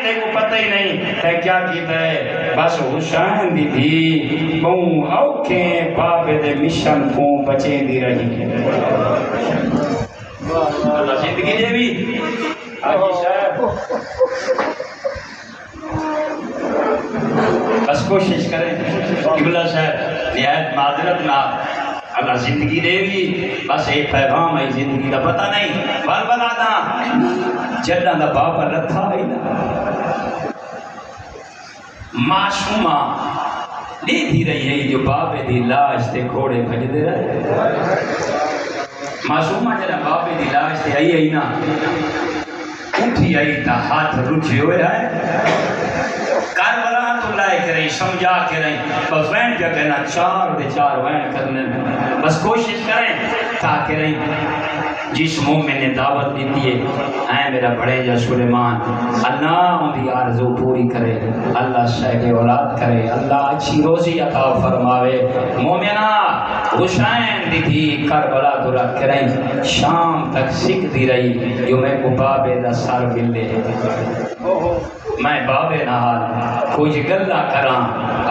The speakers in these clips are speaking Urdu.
میں کو پتہ ہی نہیں کہ کیا کیتا ہے بس حسین دی تھی بہوں اوکھے بابے دے مشن کو بچیں دی رہی اللہ زندگی دے بھی آجی صاحب بس کوشش کریں قبلہ صاحب نہایت معذرت نہ اللہ زندگی دے گی بس ایک پیغام ہے زندگی کا پتہ نہیں بلبلا دا جڑا دا بابا رتھا ہی نا معصومہ نہیں تھی رہی ہے جو بابے دی لاش تے گھوڑے بھج دے رہے معصومہ جڑا بابے دی لاش تے آئی نا اٹھی آئی تا ہاتھ رجھے ہوئے آئے کربلا تو لائے کریں سمجھا کریں بس وین کیا کہنا 4 دے 4 وین کرنے میں بس کوشش کریں تاکہ رہیں جس مومن نے دعوت دیتی ہے اے میرا بڑے جا سلیمان اللہ ان دی آرزو پوری کرے اللہ صاحب اولاد کرے اللہ اچھی روزی عطا فرماوے مومنہ حسین دی تھی کربلا تو رکھ کریں شام تک سکھ دی رہی جو میں کو بابے دا سر ملے میں بابے نال کچھ گلا کراں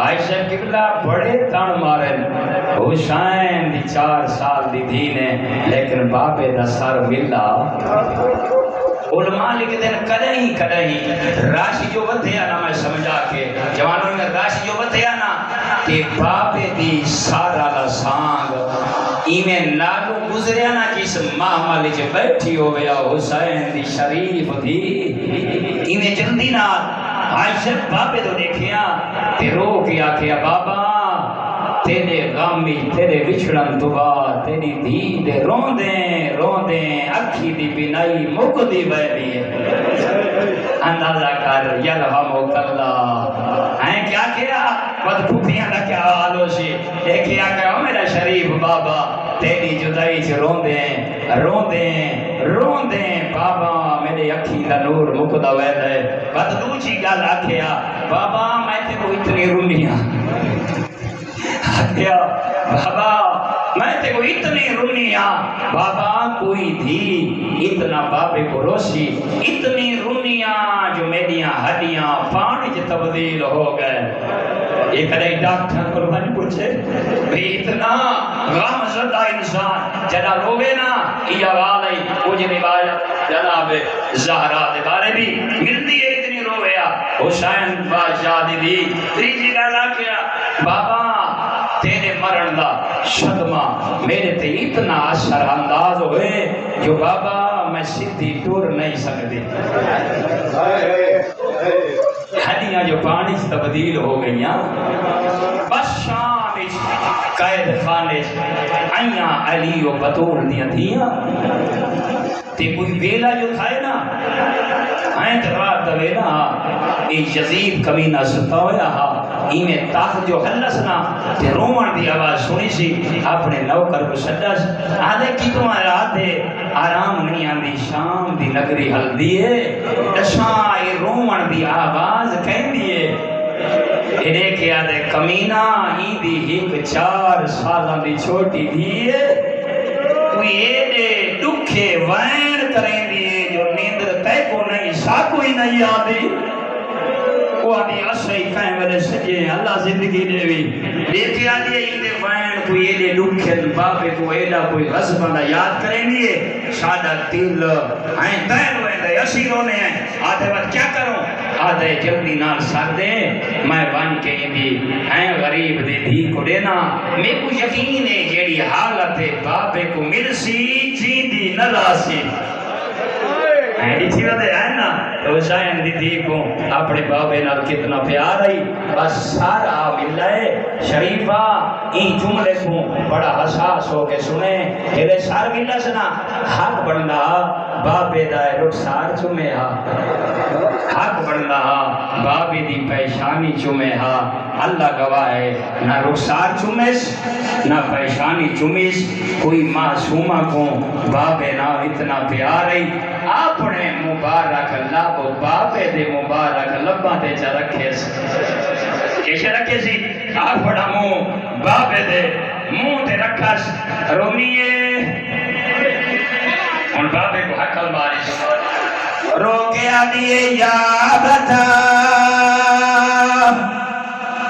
عائشہ قبلہ بڑے تن مارن حسین دی 4 سال دی تھی نے لیکن بابے دا سر ملا علماء لکھتے ہیں کدہیں راشی جو بدھیا نا میں سمجھا کے جوانوں میں راشی جو بدھیا نا کہ بابے دی سارا لسانگ ایمیں نالو گزریا نا جس محمل چے بیٹھی ہو گیا حسین دی شریف تھی ایمیں جلدی نا عائشہ بابے تو دیکھیا تے رو کیا کیا بابا تیرے غامی تیرے وچھڑن تو بعد تیری دھی دے رون دیں اکھی دی بینائی مک دی بیلی اندازہ کر یرحمک اللہ ہیں کیا کیا بد پھوپیاں دا کیا حالو سی ایک کیا کہ میرا شریف بابا تیری جدائی سے رون دیں بابا میرے اکھی دا نور مک دا ویلے بد دوچی گل آکھیا بابا میں تے کو اتنی رونیاں بابا میں تے کو اتنی رونیاں بابا کوئی تھی اتنا بابے کو روشی اتنی رونیاں جو میریاں ہڈیاں پانی سے تبدیل ہو گئے ایک نئی ڈاکٹر قربانی پوچھے بھی اتنا غم زدہ انسان جنا روگے نا یہ والی کچھ روایت جناب زہرا دے بارے بھی ملتی ہے اتنی رویا حسین بادشاہ دی تیجی گالا کیا بابا تیرے مرن دا صدمہ میرے تے اتنا اثر انداز ہوئے جو بابا میں سیدھی ٹور نہیں سکتی ہڈیاں جو پانی سے تبدیل ہو گئیاں بس شام قید خانے آئیاں علی و بطول دیاں تھیاں تے کوئی ویلا جو تھائے نا آئیں رات دا ویلا ایک یزید کمینہ ستا ہویا ہا ایمیں تاخت جو حلس نا تے رومن دی آواز سنی سی اپنے نوکر کو سڈس آدھے کی تمہارا آدھے آرام نہیں آندی شام دی نگری حل دیئے دشائی رومن دی آواز کہیں دیئے ایڈے کے آدھے کمینہ ہی دی ایک 4 سالہ دی چھوٹی دیئے کوئی ایڈے دکھے وین کریں دیئے جو نیندر تے کو نہیں ساکو ہی نہیں آدھی وہ آدھی اصلی کہیں میرے سجے اللہ زندگی دے بھی دیکھے آدھی ایڈے وین کوئی ایڈے دکھے باپے کو ایڈا کوئی غصبہ یاد کریں دیئے سادہ دل ہیں تین وین دے اسی رونے ہیں آدھے وقت کیا کروں آدھے جلدی نال سر دے میں بن کے دی ہیں غریب دے دی کو دینا میں کو یقین ہے جیڑی حالت باپے کو مل سی جیندی نہ سی ایڈی تھی ودے ہے نا تو حسین دی تھی کو اپنے بابے نال کتنا پیار آئی بس سارا ملائے شریفہ این جملے کو بڑا حساس ہو کے سنے تیرے سار ملہ سنا حق بندہ بابے دائے رخسار چمے ہا حق بندہ بابے دی پیشانی چمے ہا اللہ گواہ ہے نہ رخسار چمیس نہ پیشانی چمیس کوئی معصومہ کو بابے نہ اتنا پیار ہے اپنے مبارک لب بابے دے مبارک لباں تے چا رکھے کیسے رکھے سی اپنا منہ بابے دے منہ تے رکھس رومیے ان بابے کو حقل بارش رو کے کیا دیے یا بتا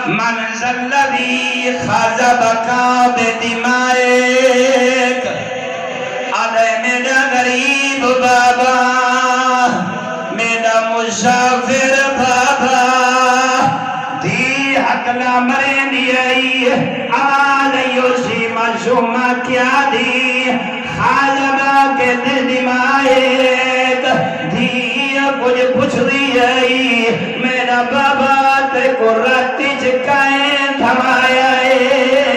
من ذلذی خذبک بدمائک آدھے میرا غریب بابا میرا مسافر بابا دی حقلا مرین یئی آلیو سی مشومہ کیا دی خاجبہ کے دمائک دی کچھ پوچھ دیئی میرا بابا تے کو راتی چکائیں تھمایا ہے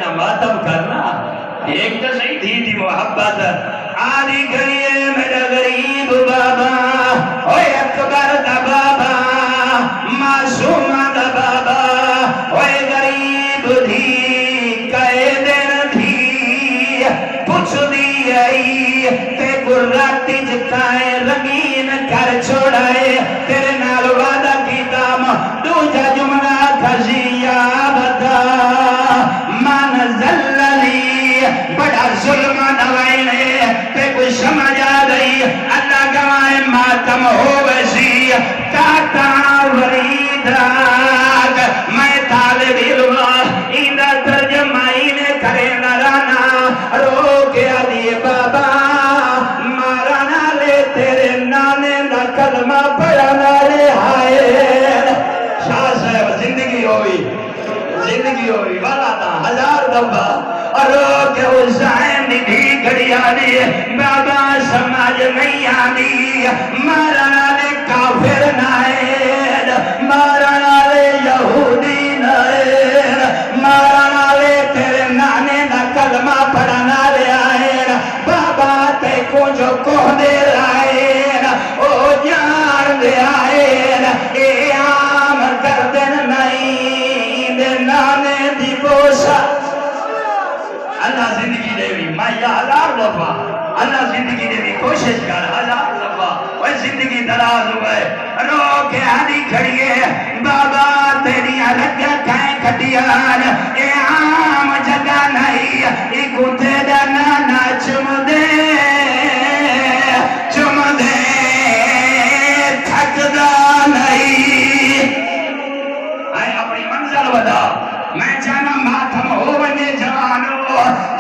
نا ماتم کرنا ایک تو صحیح تھی محبت آدھی گئیے میرا غریب بابا اوے اکبر دا بابا معصوم دا بابا اوے غریب تھی کئے دن تھی پوچھ دی آئی تے گراتی جتائے رنگین کر چھوڑائے تیرے نال وعدہ کیتا دوجا جملہ کھجیا بتا من ذللی بڑا ظلم نوائنے تے کوئی سمجھ آ گئی اللہ گوائے ماتم ہو ویسی کاتا وریداک میں طالب علم ایدہ ترجمائی نے کرے نرانا رو گیا دیے بابا مارانا لے تیرے نانے نہ کلمہ پڑھانا لے آئے شاہ صاحب زندگی ہوئی والا تھا 1000 دفعہ اور کہ حسین بھی گھڑی آدھی بابا سمجھ نہیں آدھی مارانا لے کافر نائد مارانا لے یہودی نائد مارانا لے تیرے نانے نہ کلمہ پڑھانا لے آئے بابا تے کو جو کو دے رائے او جان دے آئے اے عام گردن نہیں دے نانے دی بوسا اللہ زندگی دے بھی میں یا 1000 دفعہ اللہ زندگی دے بھی کوشش کر 1000 دفعہ وہ زندگی دراز ہوئے رو کے آدھی کھڑیے بابا تیری رکھا کھائیں کھٹیان اے عام جگہ نہیں اے گھتے دانا چم دے تھک دا نہیں آئے اپنی منزل بدا میں جانا ماتم ہو بنے جوانو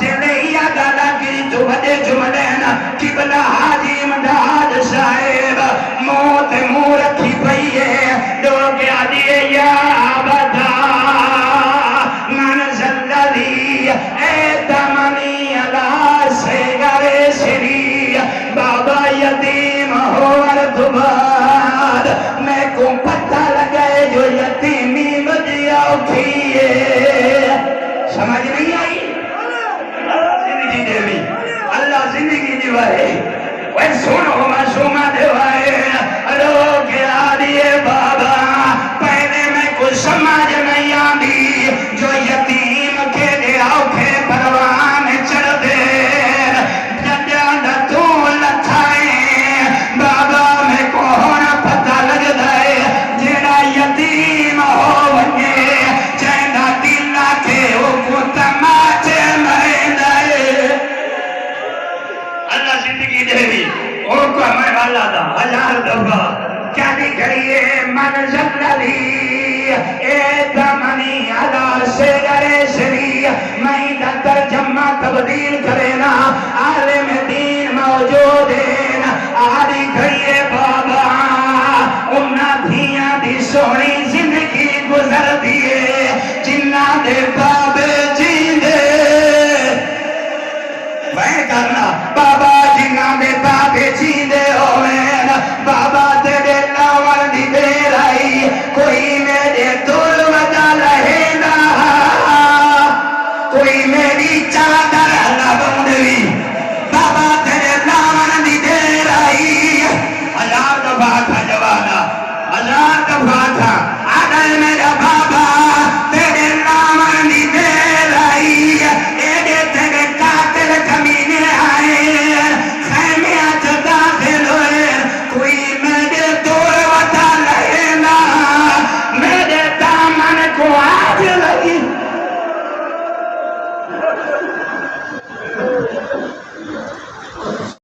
جلے یا گالا گری جو بڑے جملین قبلہ حاجی مداد صاحب موت مو رکھی پئیے دو گیا دیئے یا بدا من ذلذی اے تمنی اللہ سے گرے سری بابا یتیم ہو اردباد میں کو پتہ لگے جو یتیمی مجھے اٹھیے سمجھ نہیں آئی زندگی دے بھی اللہ زندگی دیوائے وہ سنو معصومہ دیوائے لوگ آدھیے بابا پہلے میں کچھ سمجھ نہیں آدھی جو یتیم کے لے آوکھے پروان چڑھ دے کیا نہیں کریے من ذلذی اے تمنی علا سے گرے سری میں دا ترجمہ تبدیل کرینا عالم دین موجودین آدھی کریے بابا انہا دھیاں دی سونی زندگی گزر دیے جنہ دے بابے جیندے میں کرنا بابا جنہ دے بابے جیندے ہوئے بابا تیرے لاور دی دیر آئی کوئی میرے دل ودا رہے نا کوئی میری چادر لبندوی بابا تیرے لاور دی دیر آئی 1000 دفعہ تھا جوانا 1000 دفعہ تھا